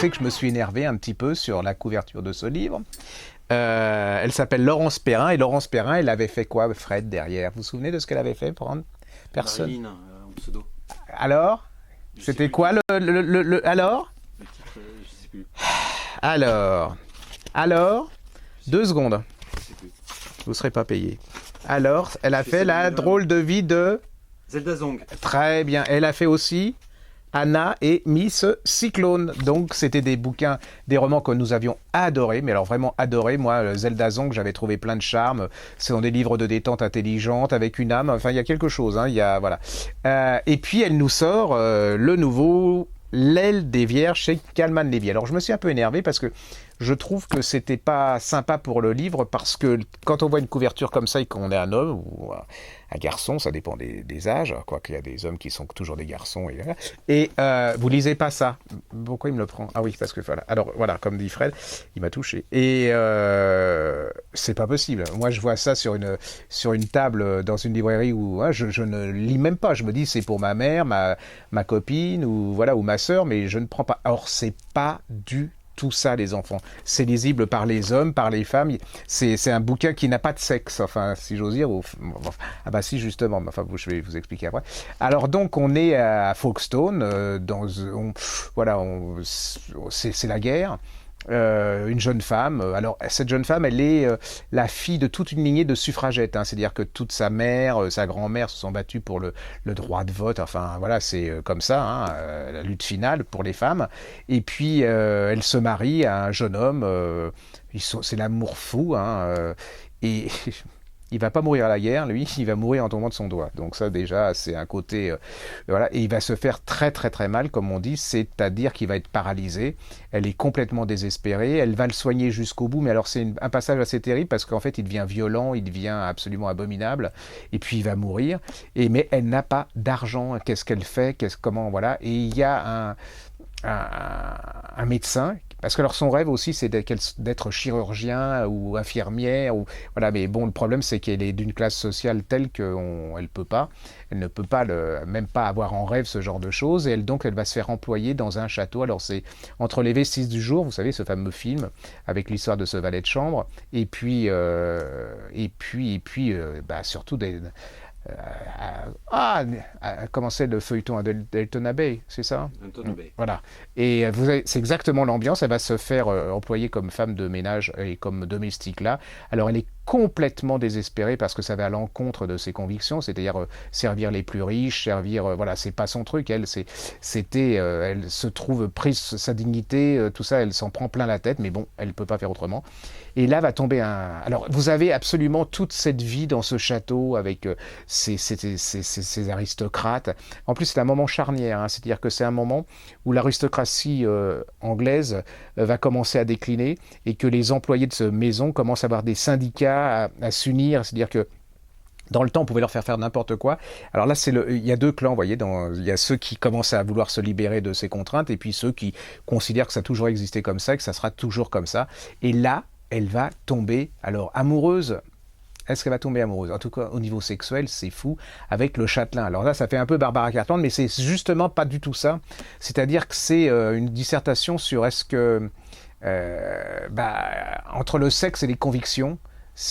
sais que je me suis énervé un petit peu sur la couverture de ce livre. Elle s'appelle Laurence Perrin, et Laurence Perrin, elle avait fait quoi, Fred, derrière? Vous vous souvenez de ce qu'elle avait fait pour rendre personne? Marilyn, en pseudo. Alors? Je sais C'était plus quoi alors? le titre, je sais plus. Alors, 2 secondes, Je sais plus. vous serez pas payé. Alors, elle a Je fait sais la plus, drôle de vie de... Zelda Zong. Très bien, elle a fait aussi Anna et Miss Cyclone. Donc, c'était des bouquins, des romans que nous avions adorés, mais alors vraiment adorés. Moi, Zelda Zong, j'avais trouvé plein de charme. Ce sont des livres de détente intelligente, avec une âme. Enfin, il y a quelque chose, hein. Il y a, voilà. Et puis, elle nous sort le nouveau L'aile des Vierges chez Calman Lévy. Alors, je me suis un peu énervé parce que je trouve que c'était pas sympa pour le livre, parce que quand on voit une couverture comme ça et qu'on est un homme ou un garçon, ça dépend des âges, quoique il y a des hommes qui sont toujours des garçons, et vous lisez pas ça. Pourquoi il me le prend? Ah oui, parce que voilà. Alors voilà, comme dit Fred, il m'a touché. Et c'est pas possible. Moi, je vois ça sur une table dans une librairie où je ne lis même pas. Je me dis, c'est pour ma mère, ma copine, ou voilà, ou ma sœur, mais je ne prends pas. Or, c'est pas du tout ça, les enfants. C'est lisible par les hommes, par les femmes. C'est un bouquin qui n'a pas de sexe, enfin, si j'ose dire. Ah bah si, justement. Enfin, je vais vous expliquer après. Alors donc, on est à Folkestone. C'est la guerre. Une jeune femme. Alors, cette jeune femme, elle est la fille de toute une lignée de suffragettes, hein. C'est-à-dire que toute sa mère, sa grand-mère se sont battues pour le droit de vote. Enfin, voilà, c'est comme ça, hein, la lutte finale pour les femmes. Et puis, elle se marie à un jeune homme. C'est l'amour fou, hein, et il va pas mourir à la guerre, lui, il va mourir en tombant de son doigt. Donc ça, déjà, c'est un côté... voilà. Et il va se faire très très très mal, comme on dit, c'est-à-dire qu'il va être paralysé. Elle est complètement désespérée, elle va le soigner jusqu'au bout, mais alors c'est un passage assez terrible, parce qu'en fait, il devient violent, il devient absolument abominable, et puis il va mourir. Mais elle n'a pas d'argent. Qu'est-ce qu'elle fait? Comment, voilà. Et il y a un médecin, parce que alors son rêve aussi, c'est d'être chirurgien ou infirmière, ou voilà. Mais bon, le problème, c'est qu'elle est d'une classe sociale telle qu'elle peut pas, elle ne peut pas même pas avoir en rêve ce genre de choses, et elle va se faire employer dans un château. Alors c'est Entre les vestiges du jour, vous savez, ce fameux film avec l'histoire de ce valet de chambre, et puis surtout comment c'est le feuilleton à Dalton Abbey, c'est ça? Anton Abbey. Voilà. Et c'est exactement l'ambiance. Elle va se faire employer comme femme de ménage et comme domestique là. Alors elle est complètement désespérée, parce que ça va à l'encontre de ses convictions, c'est-à-dire servir les plus riches, voilà, c'est pas son truc. Elle se trouve prise sa dignité, tout ça, elle s'en prend plein la tête, mais bon, elle peut pas faire autrement. Et là va tomber alors vous avez absolument toute cette vie dans ce château avec ces aristocrates. En plus, c'est un moment charnière, hein, c'est-à-dire que c'est un moment où l'aristocratie anglaise va commencer à décliner, et que les employés de cette maison commencent à avoir des syndicats à s'unir. C'est-à-dire que dans le temps, on pouvait leur faire n'importe quoi. Alors là, il y a 2 clans, vous voyez. Il y a ceux qui commencent à vouloir se libérer de ces contraintes, et puis ceux qui considèrent que ça a toujours existé comme ça, et que ça sera toujours comme ça. Et là, elle va tomber, alors, amoureuse. Est-ce qu'elle va tomber amoureuse? En tout cas, au niveau sexuel, c'est fou, avec le châtelain. Alors là, ça fait un peu Barbara Cartland, mais c'est justement pas du tout ça. C'est-à-dire que c'est une dissertation sur est-ce que... entre le sexe et les convictions,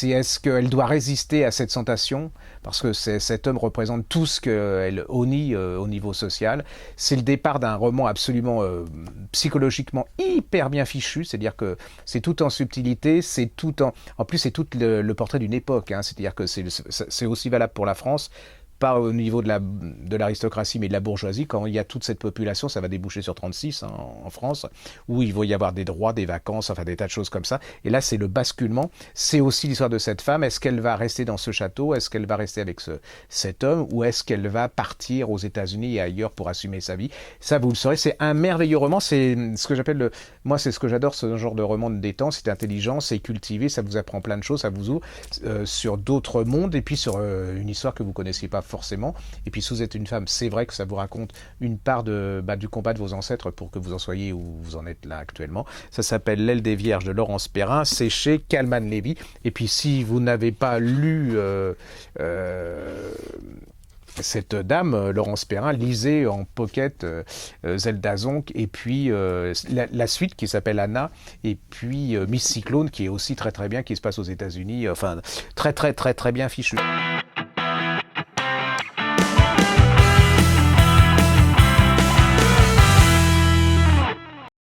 est-ce qu'elle doit résister à cette tentation, parce que cet homme représente tout ce qu'elle honnit au niveau social. C'est le départ d'un roman absolument psychologiquement hyper bien fichu, c'est-à-dire que c'est tout en subtilité, en plus c'est tout le portrait d'une époque, hein. C'est-à-dire que c'est aussi valable pour la France, pas au niveau de l'aristocratie, mais de la bourgeoisie. Quand il y a toute cette population, ça va déboucher sur 36, hein, en France, où il va y avoir des droits, des vacances, enfin des tas de choses comme ça. Et là, c'est le basculement. C'est aussi l'histoire de cette femme. Est-ce qu'elle va rester dans ce château? Est-ce qu'elle va rester avec cet homme? Ou est-ce qu'elle va partir aux États-Unis et ailleurs pour assumer sa vie? Ça, vous le saurez. C'est un merveilleux roman. C'est ce que j'appelle moi, c'est ce que j'adore, ce genre de roman de détente. C'est intelligent, c'est cultivé, ça vous apprend plein de choses, ça vous ouvre sur d'autres mondes, et puis sur une histoire que vous connaissiez pas forcément. Et puis, si vous êtes une femme, c'est vrai que ça vous raconte une part du combat de vos ancêtres pour que vous en soyez où vous en êtes là actuellement. Ça s'appelle L'aile des Vierges de Laurence Perrin. C'est chez Calman Lévy. Et puis, si vous n'avez pas lu cette dame, Laurence Perrin, lisait en pocket Zelda Zonk, et puis la suite qui s'appelle Anna, et puis Miss Cyclone, qui est aussi très très bien, qui se passe aux États-Unis, enfin très très très très bien fichu.